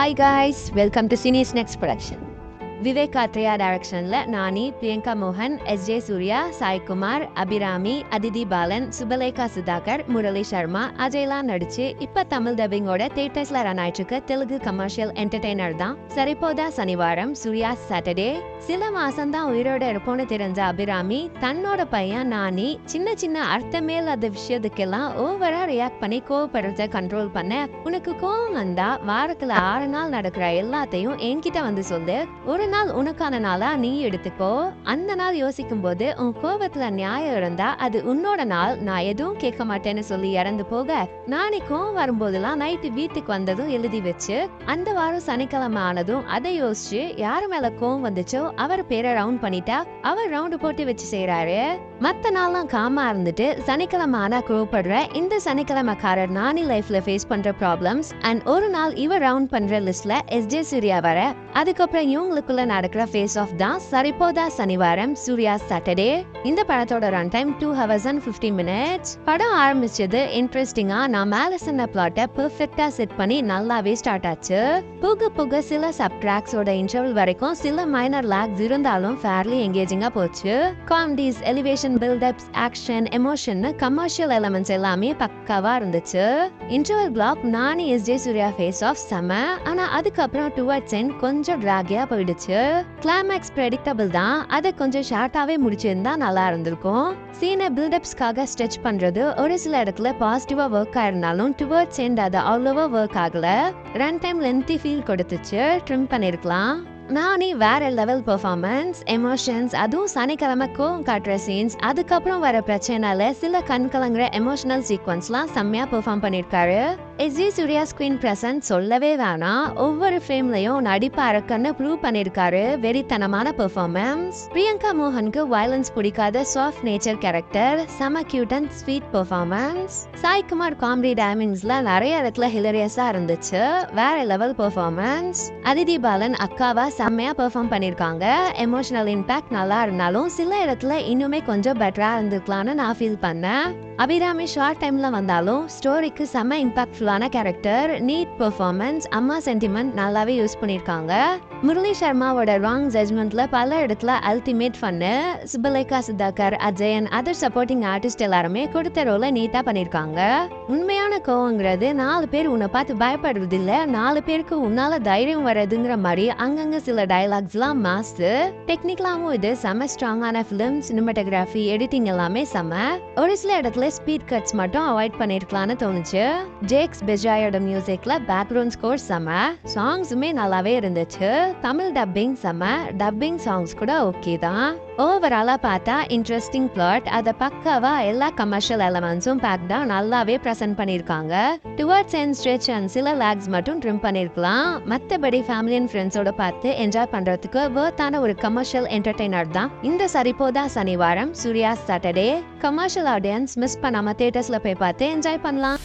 Hi guys, welcome to Cine Snacks Production. Vivek Katria direction le Nani, Priyanka Mohan, S.J. Surya, Sai Kumar, Abhirami, Aditi Balan, Subalekha Sudhakar, Murali Sharma, Ajayla நடிச்சு இப்ப Tamil டப்பிங்கோட தியேட்டர்ஸ்ல run ஆயிட்டு Telugu commercial entertainer தான் Saripodhaa Sanivaaram Surya Saturday. சில மாசம் தான் உயிரோட இருப்போன்னு தெரிஞ்ச அபிராமி தன்னோட பையன் நானி சின்ன சின்ன அர்த்தமே இல்லாத விஷயத்துக்கெல்லாம் ஓவரா ரியாக்ட் பண்ணி கோவப்படுறத கண்ட்ரோல் பண்ண, உனக்கு கோவம் வந்தா வாரத்துல 6 நாள் நடக்கிற எல்லாத்தையும் என்கிட்ட வந்து சொல்லு, ஒரு நாள் உனக்கான நாளா நீ எடுத்துக்கோ, அந்த நாள் யோசிக்கும் போது உன் கோபத்துல நியாயம் இருந்தா அது உன்னோட நாள், நான் எதுவும் கேட்க மாட்டேன்னு சொல்லி இறந்து போக, நானே கோவம் வரும்போதெல்லாம் நைட்டு வீட்டுக்கு வந்ததும் எழுதி வச்சு அந்த வாரம் சனிக்கிழமை ஆனதும் அதை யோசிச்சு யாரு மேல கோவம் வந்துச்சோ அவர் பேரை ரவுண்ட் பண்ணிட்டா அவர் ரவுண்டு போட்டு வச்சு செய்யறாரு. மத்த நாள்லாம் காமா இருந்துட்டு சனிக்கிழமை ஆனா கோவப்படுற இந்த சனிக்கிழமைக்காரர் நானி லைஃப்ல ஃபேஸ் பண்ற ப்ராப்ளம்ஸ் அண்ட் ஒரு நாள் இவர் ரவுண்ட் பண்ற லிஸ்ட்ல எஸ்.ஜே. சூர்யா வர, அதுக்கப்புறம் இவங்களுக்குள்ள நடக்கிற ஃபேஸ் ஆஃப் தான் சரிபோதா சனிவாரம் சூர்யா சாட்டர்டே. இந்த படத்தோட run time 2 hours and 50 minutes. படம் ஆரம்பிச்சது இன்ட்ரெஸ்டிங்கா, நான் மேல சொன்ன பிளாட்டை பெர்ஃபெக்ட்டா செட் பண்ணி நல்லாவே ஸ்டார்ட் ஆச்சு. புக புக சில சப்ட்ராக்ஸோட இன்டர்வல் வரைக்கும் சில மைனர் லாக்ஸ் இருந்தாலும் ஃபேர்லி எங்கேஜிங்கா போச்சு. Comedies, elevation, buildups, action, emotion, commercial elements எல்லாமே பக்காவா இருந்துச்சு. Interval block Nani S J. Suryah face off செம, ஆனா அதுக்கப்புறம் டுவர்ட்ஸ் எண்ட் கொஞ்சம் டிராகியா போயிடுச்சு. கிளைமேக்ஸ் பிரெடிக்டபிள் தான், அதை கொஞ்சம் ஷார்ட்டாவே முடிச்சிருந்தா நல்லா இருந்திருக்கும். சீனை பில்டப்ஸ்க்காக ஸ்ட்ரெச் பண்றது ஒரு சில இடத்துல பாசிட்டிவா ஒர்க் ஆயிருந்தாலும் டுவர்ட்ஸ் எண்ட் அது அவ்வளவா ஒர்க் ஆகல. ரன் டைம் லென்த்தி ஃபீல் கொடுத்துச்சு, ட்ரிம் பண்ணிருக்கலாம். நானே வேற லெவல் பெர்ஃபார்மன்ஸ், எமோஷன்ஸ், அதுவும் சனிக்கிழமை கோவம் காட்டுற சீன்ஸ், அதுக்கப்புறம் வர பிரச்சனைனால சில கண் கலங்குற எமோஷனல் சீக்வன்ஸ்லாம் செம்மையா பெர்ஃபார்ம் பண்ணிருக்காரு. எஸ்.ஜே. சூர்யா ஸ்கிரீன் பிரசன்ஸ் சொல்லவே வேணாம், ஒவ்வொரு ஃப்ரேம்லயும் நடிப்பு அரக்கன்னு ப்ரூவ் பண்ணிருக்காரு. வெறித்தனமான பெர்ஃபார்மன்ஸ். பிரியங்கா மோகனுக்கு வயலன்ஸ் பிடிக்காத சாஃப்ட் நேச்சர் கேரக்டர், செம cute and sweet performance. Sai Kumar comedy டைமிங்ஸ்ல நிறைய இடத்துல ஹிலரியஸா இருந்துச்சு, வேற லெவல் பெர்ஃபார்மன்ஸ். அதிதி பாலன் அக்காவா செம்மையா பெர்ஃபார்ம் பண்ணிருக்காங்க. எமோஷனல் இம்பாக்ட் நல்லா இருந்தாலும் சில இடத்துல இன்னுமே கொஞ்சம் பெட்டரா இருந்திருக்கலாம்னு நான் ஃபீல் பண்ணேன். அபிராமி ஷார்ட் டைம்ல வந்தாலும் ஸ்டோரிக்கு செம்ம இம்பாக்ட்ஃபுல்லான கேரக்டர், நீட் பெர்ஃபார்மன்ஸ், அம்மா சென்டிமெண்ட் நல்லாவே யூஸ் பண்ணிருக்காங்க. முரளி சர்மாவோட ராங் ஜட்மெண்ட்ல பல இடத்துல ultimate fun. Subhalekha Sudhakar, Ajayan, other supporting artist எல்லாருமே கொடுத்த ரோலை நீட்டா பண்ணிருக்காங்க. உண்மையான கோவங்கிறது 4 பேர் உன்னை பார்த்து பயப்படுறது இல்ல, 4 பேருக்கு உன்னால தைரியம் வர்றதுங்கிற மாதிரி அங்கங்க சில டயலாக்ஸ் எல்லாம் மாஸ்து. டெக்னிக்கலாவும் இது செம ஸ்ட்ராங்கான பிலிம், சினிமாட்டோகிராஃபி, எடிட்டிங் எல்லாமே செம. ஒரு சில இடத்துல ஸ்பீட் கட்ஸ் மட்டும் அவாய்ட் பண்ணிருக்கலாம்னு தோணுச்சு. ஜேக்ஸ் பெஜாயோட மியூசிக்ல பேக்ரவுண்ட் ஸ்கோர் செம, சாங்ஸுமே நல்லாவே இருந்துச்சு. தமிழ் டப்பிங் செம, டப்பிங் சாங்ஸ் கூட ஓகே தான். ஓவராலா பார்த்தா இன்ட்ரெஸ்டிங் பிளாட், அத பக்காவா எல்லா கமர்ஷியல் எலமெண்ட்ஸும் பேக்டா நல்லாவே பிரசன்ட் பண்ணிருக்காங்க. டுவர்ட்ஸ் எண்ட் ஸ்ட்ரெச் அண்ட் சில லாக்ஸ் மட்டும் ட்ரிம் பண்ணிருக்கலாம். மத்தபடி ஃபேமிலி அண்ட் ஃப்ரெண்ட்ஸோட பார்த்து என்ஜாய் பண்றதுக்கு வர்த்தான ஒரு கமர்ஷியல் என்டர்டெய்னர் தான் இந்த Saripodhaa Sanivaaram Surya Saturday. Commercial audience miss பண்ணாம தியேட்டர்ஸ்ல போய் பார்த்து என்ஜாய் பண்ணலாம்.